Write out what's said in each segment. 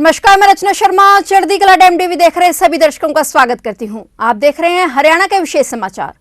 नमस्कार, मैं रचना शर्मा चढ़ती कला डैम टीवी देख रहे सभी दर्शकों का स्वागत करती हूं। आप देख रहे हैं हरियाणा के विशेष समाचार।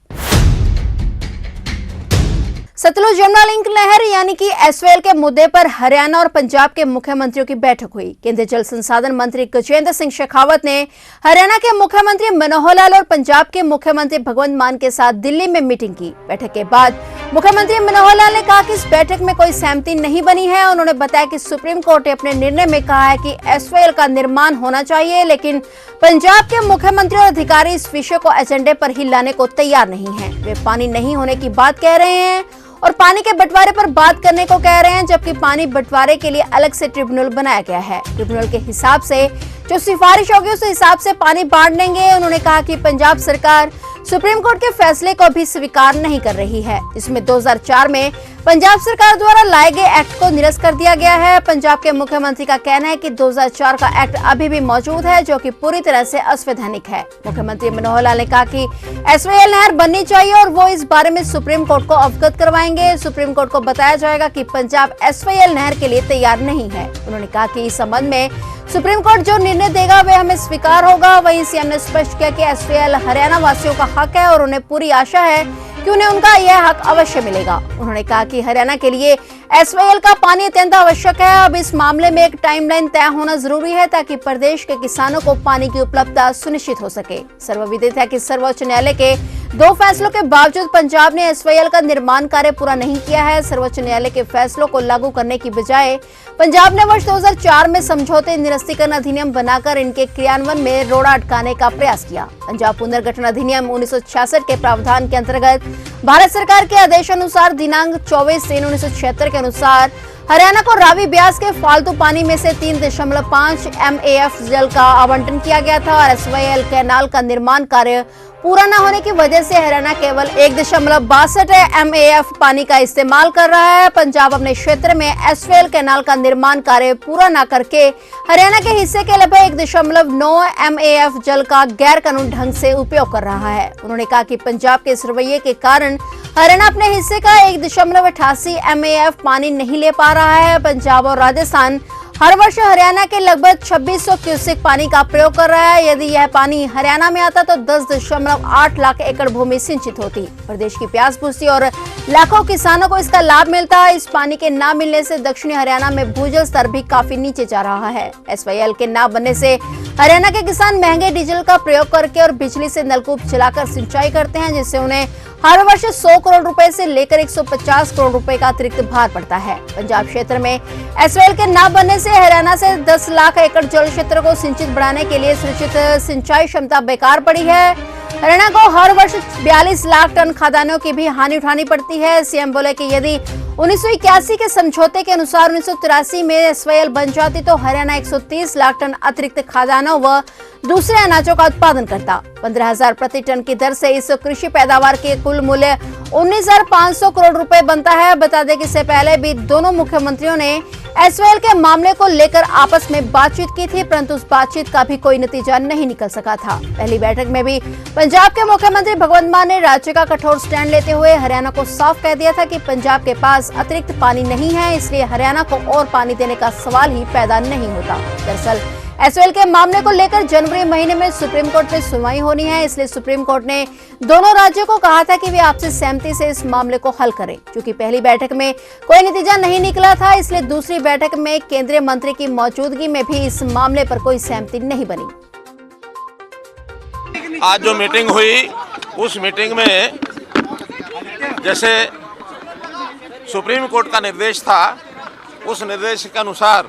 सतलुज यमुना लिंक नहर यानी कि एसवाईएल के मुद्दे पर हरियाणा और पंजाब के मुख्यमंत्रियों की बैठक हुई। केंद्रीय जल संसाधन मंत्री गजेंद्र सिंह शेखावत ने हरियाणा के मुख्यमंत्री मनोहर लाल और पंजाब के मुख्यमंत्री भगवंत मान के साथ दिल्ली में मीटिंग की। बैठक के बाद मुख्यमंत्री मनोहर लाल ने कहा कि इस बैठक में कोई सहमति नहीं बनी है। उन्होंने बताया कि सुप्रीम कोर्ट ने अपने निर्णय में कहा है कि एसवाईएल का निर्माण होना चाहिए, लेकिन पंजाब के मुख्यमंत्री और अधिकारी इस विषय को एजेंडे पर ही लाने को तैयार नहीं है। वे पानी नहीं होने की बात कह रहे हैं और पानी के बंटवारे पर बात करने को कह रहे हैं, जबकि पानी बंटवारे के लिए अलग से ट्रिब्यूनल बनाया गया है। ट्रिब्यूनल के हिसाब से जो सिफारिश होगी उस हिसाब से पानी बांट देंगे। उन्होंने कहा कि पंजाब सरकार सुप्रीम कोर्ट के फैसले को भी स्वीकार नहीं कर रही है। इसमें 2004 में पंजाब सरकार द्वारा लाए गए एक्ट को निरस्त कर दिया गया है। पंजाब के मुख्यमंत्री का कहना है कि 2004 का एक्ट अभी भी मौजूद है, जो कि पूरी तरह से असंवैधानिक है। मुख्यमंत्री मनोहर लाल ने कहा कि एसवाईएल नहर बननी चाहिए और वो इस बारे में सुप्रीम कोर्ट को अवगत करवाएंगे। सुप्रीम कोर्ट को बताया जाएगा कि पंजाब एसवाईएल नहर के लिए तैयार नहीं है। उन्होंने कहा कि इस संबंध में सुप्रीम कोर्ट जो निर्णय देगा वह हमें स्वीकार होगा। वहीं सीएम ने स्पष्ट किया कि एसवाईएल हरियाणा वासियों का हक है और उन्हें पूरी आशा है कि उन्हें उनका यह हक अवश्य मिलेगा। उन्होंने कहा कि हरियाणा के लिए एसवाईएल का पानी अत्यंत आवश्यक है। अब इस मामले में एक टाइमलाइन तय होना जरूरी है ताकि प्रदेश के किसानों को पानी की उपलब्धता सुनिश्चित हो सके। सर्वविदित है कि सर्वोच्च न्यायालय के 2 फैसलों के बावजूद पंजाब ने एसवाईएल का निर्माण कार्य पूरा नहीं किया है। सर्वोच्च न्यायालय के फैसलों को लागू करने की बजाय पंजाब ने वर्ष 2004 में समझौते निरस्तीकरण अधिनियम बनाकर इनके क्रियान्वयन में रोड़ा अटकाने का प्रयास किया। पंजाब पुनर्गठन अधिनियम 1966 के प्रावधान के अंतर्गत भारत सरकार के आदेशानुसार दिनांक 24/3/1976 के अनुसार हरियाणा को रावी ब्यास के फालतू पानी में से 3.5 MAF जल का आवंटन किया गया था और एसवाईएल कैनाल का निर्माण कार्य पूरा न होने की वजह से हरियाणा केवल 1.62 MAF पानी का इस्तेमाल कर रहा है। पंजाब अपने क्षेत्र में एसवाईएल कैनाल का निर्माण कार्य पूरा न करके हरियाणा के हिस्से के लगभग 1.9 MAF जल का गैर कानूनी ढंग से उपयोग कर रहा है। उन्होंने कहा कि पंजाब के इस रवैये के कारण हरियाणा अपने हिस्से का 1.88 MAF पानी नहीं ले पा रहा है। पंजाब और राजस्थान हर वर्ष हरियाणा के लगभग 2600 क्यूसेक पानी का प्रयोग कर रहा है। यदि यह पानी हरियाणा में आता तो 10.8 लाख एकड़ भूमि सिंचित होती, प्रदेश की प्यास बुझती और लाखों किसानों को इसका लाभ मिलता। इस पानी के न मिलने से दक्षिणी हरियाणा में भूजल स्तर भी काफी नीचे जा रहा है। एसवाईएल के न बनने से हरियाणा के किसान महंगे डीजल का प्रयोग करके और बिजली से नलकूप चलाकर सिंचाई करते हैं, जिससे उन्हें हर वर्ष 100 करोड़ रुपए से लेकर 150 करोड़ रुपए का अतिरिक्त भार पड़ता है। पंजाब क्षेत्र में एसवाईएल के न बनने से हरियाणा से 10 लाख एकड़ जल क्षेत्र को सिंचित बढ़ाने के लिए सृजित सिंचाई क्षमता बेकार पड़ी है। हरियाणा को हर वर्ष 42 लाख टन खाद्यान्नों की भी हानि उठानी पड़ती है। सीएम बोले कि यदि 1981 के समझौते के अनुसार 1983 में एसवाईएल बन जाती तो हरियाणा 130 लाख टन अतिरिक्त खाद्यान्नों व दूसरे अनाजों का उत्पादन करता। 15,000 प्रति टन की दर से इस कृषि पैदावार के कुल मूल्य 19,500 करोड़ रुपए बनता है। बता दें कि इससे पहले भी दोनों मुख्यमंत्रियों ने एसवाईएल के मामले को लेकर आपस में बातचीत की थी, परंतु उस बातचीत का भी कोई नतीजा नहीं निकल सका था। पहली बैठक में भी पंजाब के मुख्यमंत्री भगवंत मान ने राज्य का कठोर स्टैंड लेते हुए हरियाणा को साफ कह दिया था कि पंजाब के पास अतिरिक्त पानी नहीं है, इसलिए हरियाणा को और पानी देने का सवाल ही पैदा नहीं होता। दरअसल एसवाईएल के मामले को लेकर जनवरी महीने में सुप्रीम कोर्ट में सुनवाई होनी है, इसलिए सुप्रीम कोर्ट ने दोनों राज्यों को कहा था कि वे आपसी सहमति से इस मामले को हल करें। क्योंकि पहली बैठक में कोई नतीजा नहीं निकला था, इसलिए दूसरी बैठक में केंद्रीय मंत्री की मौजूदगी में भी इस मामले पर कोई सहमति नहीं बनी। आज जो मीटिंग हुई उस मीटिंग में जैसे सुप्रीम कोर्ट का निर्देश था, उस निर्देश के अनुसार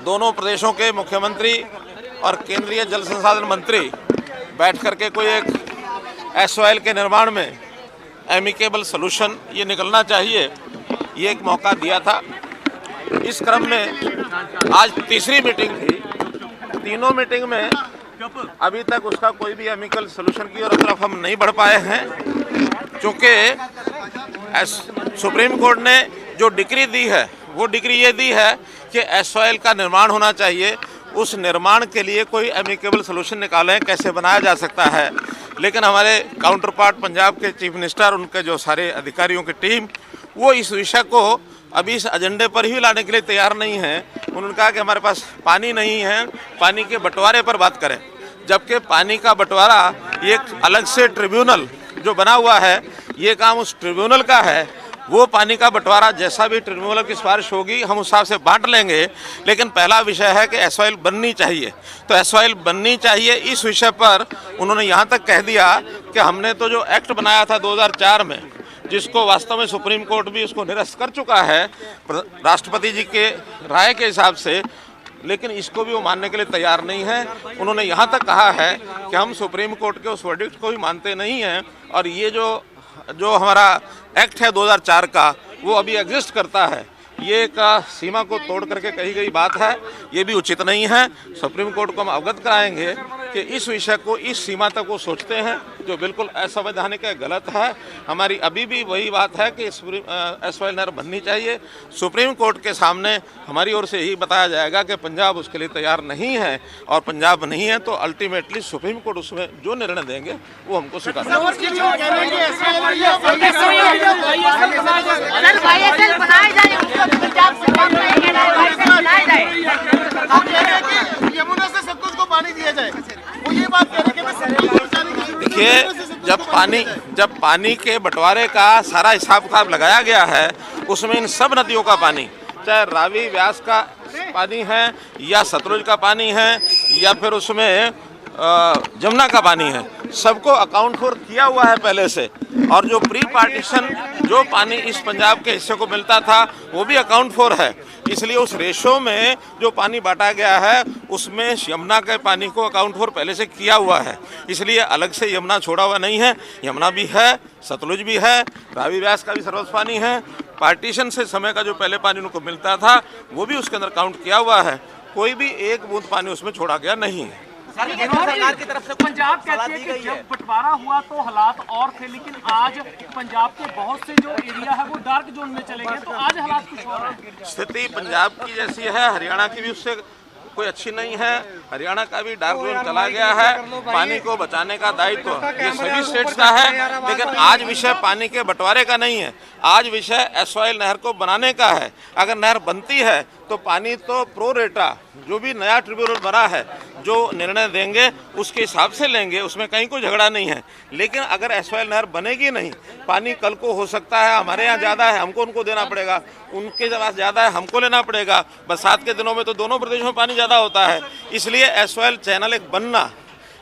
दोनों प्रदेशों के मुख्यमंत्री और केंद्रीय जल संसाधन मंत्री बैठ करके कोई एक एसवाईएल के निर्माण में एमिकेबल सलूशन ये निकलना चाहिए, ये एक मौका दिया था। इस क्रम में आज तीसरी मीटिंग थी। तीनों मीटिंग में अभी तक उसका कोई भी एमिकल सलूशन की तरफ हम नहीं बढ़ पाए हैं, क्योंकि सुप्रीम कोर्ट ने जो डिक्री दी है वो डिक्री ये दी है कि एसवाईएल का निर्माण होना चाहिए। उस निर्माण के लिए कोई एमिकेबल सलूशन निकालें, कैसे बनाया जा सकता है। लेकिन हमारे काउंटर पार्ट पंजाब के चीफ मिनिस्टर, उनके जो सारे अधिकारियों की टीम, वो इस विषय को अभी इस एजेंडे पर ही लाने के लिए तैयार नहीं हैं। उन्होंने कहा कि हमारे पास पानी नहीं है, पानी के बंटवारे पर बात करें, जबकि पानी का बंटवारा ये एक अलग से ट्रिब्यूनल जो बना हुआ है, ये काम उस ट्रिब्यूनल का है। वो पानी का बंटवारा जैसा भी ट्रिब्यूनल की सिफारिश होगी हम उस हिसाब से बांट लेंगे। लेकिन पहला विषय है कि एसवाइल बननी चाहिए, तो एसवाइल बननी चाहिए। इस विषय पर उन्होंने यहाँ तक कह दिया कि हमने तो जो एक्ट बनाया था 2004 में, जिसको वास्तव में सुप्रीम कोर्ट भी उसको निरस्त कर चुका है राष्ट्रपति जी के राय के हिसाब से, लेकिन इसको भी वो मानने के लिए तैयार नहीं है। उन्होंने यहाँ तक कहा है कि हम सुप्रीम कोर्ट के उस वर्डिक्ट को भी मानते नहीं हैं, और ये जो हमारा एक्ट है 2004 का, वो अभी एग्जिस्ट करता है। ये एक सीमा को तोड़ करके कही गई बात है, ये भी उचित नहीं है। सुप्रीम कोर्ट को हम अवगत कराएंगे कि इस विषय को इस सीमा तक वो सोचते हैं, जो बिल्कुल असंवैधानिक है, गलत है। हमारी अभी भी वही बात है कि एसवाइल नहर बननी चाहिए। सुप्रीम कोर्ट के सामने हमारी ओर से यही बताया जाएगा कि पंजाब उसके लिए तैयार नहीं है, और पंजाब नहीं है तो अल्टीमेटली सुप्रीम कोर्ट उसमें जो निर्णय देंगे वो हमको स्वीकार यमुना से सब कुछ को पानी दिया जाए, वो ये बात कह रहे हैं। देखिए, जब पानी के बंटवारे का सारा हिसाब किताब लगाया गया है, उसमें इन सब नदियों का पानी, चाहे रावी व्यास का पानी है या सतलुज का पानी है या फिर उसमें जमुना का पानी है, सबको अकाउंट फॉर किया हुआ है पहले से। और जो प्री पार्टीशन जो पानी इस पंजाब के हिस्से को मिलता था वो भी अकाउंट फॉर है। इसलिए उस रेशो में जो पानी बांटा गया है उसमें यमुना के पानी को अकाउंट फॉर पहले से किया हुआ है। इसलिए अलग से यमुना छोड़ा हुआ नहीं है, यमुना भी है, सतलुज भी है, रावी व्यास का भी सर्वस्व पानी है। पार्टीशन से समय का जो पहले पानी उनको मिलता था वो भी उसके अंदर काउंट किया हुआ है। कोई भी एक बूंद पानी उसमें छोड़ा गया नहीं है। सरकार की तरफ से पंजाब कहती है कि जब बंटवारा हुआ तो हालात और थे, लेकिन आज पंजाब के बहुत से जो एरिया है वो डार्क जोन में चले गए, तो आज हालात कुछ और हैं। स्थिति पंजाब की जैसी है, हरियाणा की भी उससे कोई अच्छी नहीं है। हरियाणा का भी डार्क जोन चला गया है। पानी को बचाने का दायित्व ये सभी स्टेट्स का है, लेकिन आज विषय पानी के बंटवारे का नहीं है, आज विषय एसवाइल नहर को बनाने का है। अगर नहर बनती है तो पानी तो प्रो रेटा जो भी नया ट्रिब्यूनल बना है जो निर्णय देंगे उसके हिसाब से लेंगे, उसमें कहीं कोई झगड़ा नहीं है। लेकिन अगर एसवाइल नहर बनेगी नहीं, पानी कल को हो सकता है हमारे यहाँ ज़्यादा है, हमको उनको देना पड़ेगा, उनके पास ज़्यादा है, हमको लेना पड़ेगा। बरसात के दिनों में तो दोनों प्रदेशों में पानी ज़्यादा होता है। इसलिए एसवाइल चैनल एक बनना,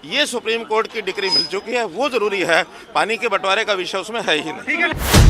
ये सुप्रीम कोर्ट की डिक्री मिल चुकी है, वो ज़रूरी है। पानी के बंटवारे का विषय उसमें है ही नहीं।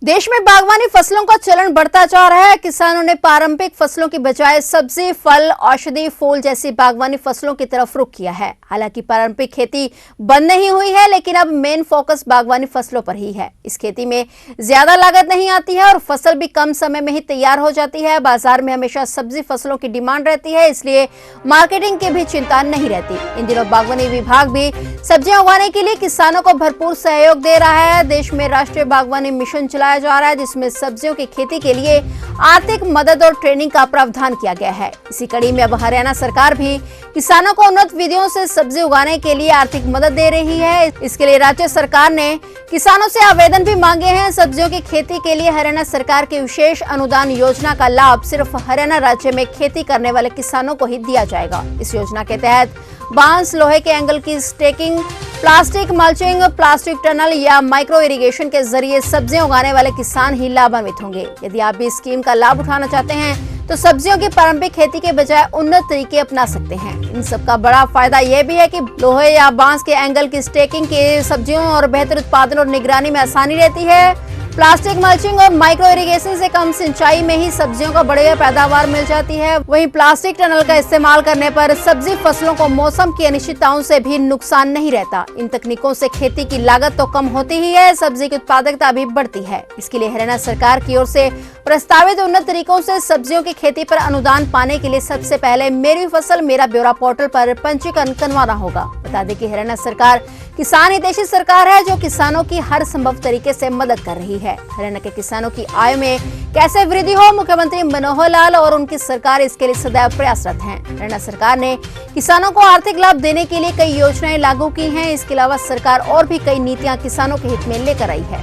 देश में बागवानी फसलों का चलन बढ़ता जा रहा है। किसानों ने पारंपरिक फसलों की बजाय सब्जी, फल, औषधि, फूल जैसी बागवानी फसलों की तरफ रुख किया है। हालांकि पारंपरिक खेती बंद नहीं हुई है, लेकिन अब मेन फोकस बागवानी फसलों पर ही है। इस खेती में ज्यादा लागत नहीं आती है और फसल भी कम समय में ही तैयार हो जाती है। बाजार में हमेशा सब्जी फसलों की डिमांड रहती है, इसलिए मार्केटिंग की भी चिंता नहीं रहती। इन दिनों बागवानी विभाग भी सब्जियां उगाने के लिए किसानों को भरपूर सहयोग दे रहा है। देश में राष्ट्रीय बागवानी मिशन चलाया जा रहा है, जिसमें सब्जियों की खेती के लिए आर्थिक मदद और ट्रेनिंग का प्रावधान किया गया है। इसी कड़ी में अब हरियाणा सरकार भी किसानों को उन्नत विधियों से सब्जी उगाने के लिए आर्थिक मदद दे रही है। इसके लिए राज्य सरकार ने किसानों से आवेदन भी मांगे हैं। सब्जियों की खेती के लिए हरियाणा सरकार की विशेष अनुदान योजना का लाभ सिर्फ हरियाणा राज्य में खेती करने वाले किसानों को ही दिया जाएगा। इस योजना के तहत बांस, लोहे के एंगल की staking, plastic mulching, plastic tunnel या माइक्रो इरिगेशन के जरिए सब्जियां उगाने वाले किसान ही लाभान्वित होंगे। यदि आप भी इस स्कीम का लाभ उठाना चाहते हैं तो सब्जियों की पारंपरिक खेती के बजाय उन्नत तरीके अपना सकते हैं। इन सब का बड़ा फायदा यह भी है कि लोहे या बांस के एंगल की स्टेकिंग के सब्जियों और बेहतर उत्पादन और निगरानी में आसानी रहती है। प्लास्टिक मल्चिंग और माइक्रो इरिगेशन से कम सिंचाई में ही सब्जियों को बढ़िया पैदावार मिल जाती है। वहीं प्लास्टिक टनल का इस्तेमाल करने पर सब्जी फसलों को मौसम की अनिश्चितताओं से भी नुकसान नहीं रहता। इन तकनीकों से खेती की लागत तो कम होती ही है, सब्जी की उत्पादकता भी बढ़ती है। इसके लिए हरियाणा सरकार की ओर से प्रस्तावित उन्नत तरीकों से सब्जियों की खेती पर अनुदान पाने के लिए सबसे पहले मेरी फसल मेरा ब्यौरा पोर्टल पर पंजीकरण करवाना होगा। बता दें कि हरियाणा सरकार किसान हितैषी सरकार है जो किसानों की हर संभव तरीके से मदद कर रही है। हरियाणा के किसानों की आय में कैसे वृद्धि हो, मुख्यमंत्री मनोहर लाल और उनकी सरकार इसके लिए सदैव प्रयासरत है। हरियाणा सरकार ने किसानों को आर्थिक लाभ देने के लिए कई योजनाएं लागू की हैं। इसके अलावा सरकार और भी कई नीतियां किसानों के हित में लेकर आई है।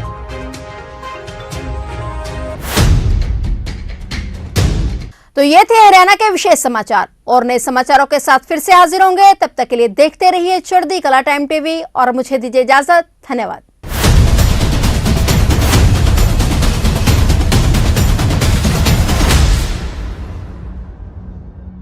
तो ये थे हरियाणा के विशेष समाचार और नए समाचारों के साथ फिर से हाजिर होंगे। तब तक के लिए देखते रहिए चढ़ती कला टाइम टीवी और मुझे दीजिए इजाजत। धन्यवाद।